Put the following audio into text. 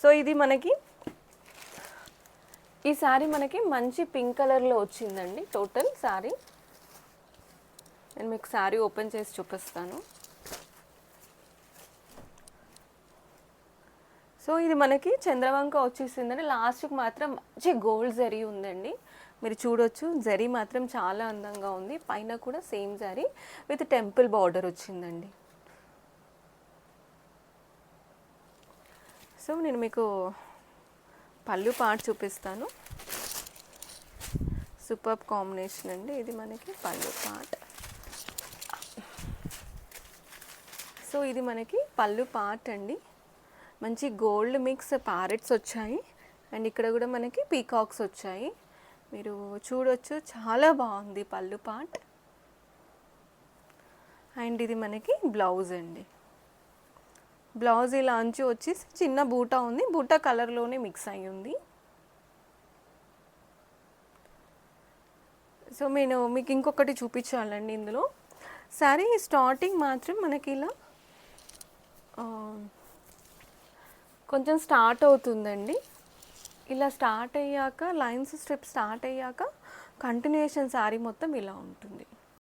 So ఇది మనకి ఈ శారీ మనకి మంచి పింక్ కలర్లో వచ్చిందండి. టోటల్ శారీ నేను మీకు శారీ ఓపెన్ చేసి చూపిస్తాను. సో ఇది మనకి చంద్రవంక వచ్చేసిందండి. లాస్ట్కి మాత్రం మంచి గోల్డ్ జరీ ఉందండి. మీరు చూడొచ్చు, జరీ మాత్రం చాలా అందంగా ఉంది. పైన కూడా same zari with temple border వచ్చిందండి. సో నేను మీకు పళ్ళు పార్ట్ చూపిస్తాను. సూపర్ కాంబినేషన్ అండి ఇది మనకి పళ్ళు పార్ట్. సో ఇది మనకి పళ్ళు పార్ట్ అండి. మంచి గోల్డ్ మిక్స్ ప్యారెట్స్ వచ్చాయి అండ్ ఇక్కడ కూడా మనకి పీకాక్స్ వచ్చాయి. మీరు చూడొచ్చు, చాలా బాగుంది పళ్ళు పార్ట్. అండ్ ఇది మనకి బ్లౌజ్ అండి. బ్లౌజ్ ఇలా అంచు వచ్చేసి చిన్న బూటా ఉంది, బూటా కలర్లోనే మిక్స్ అయ్యి ఉంది. సో నేను మీకు ఇంకొకటి చూపించాలండి. ఇందులో శారీ స్టార్టింగ్ మాత్రం మనకి ఇలా కొంచెం స్టార్ట్ అవుతుందండి. ఇలా స్టార్ట్ అయ్యాక లైన్స్ స్టెప్ స్టార్ట్ అయ్యాక కంటిన్యూషన్ శారీ మొత్తం ఇలా ఉంటుంది.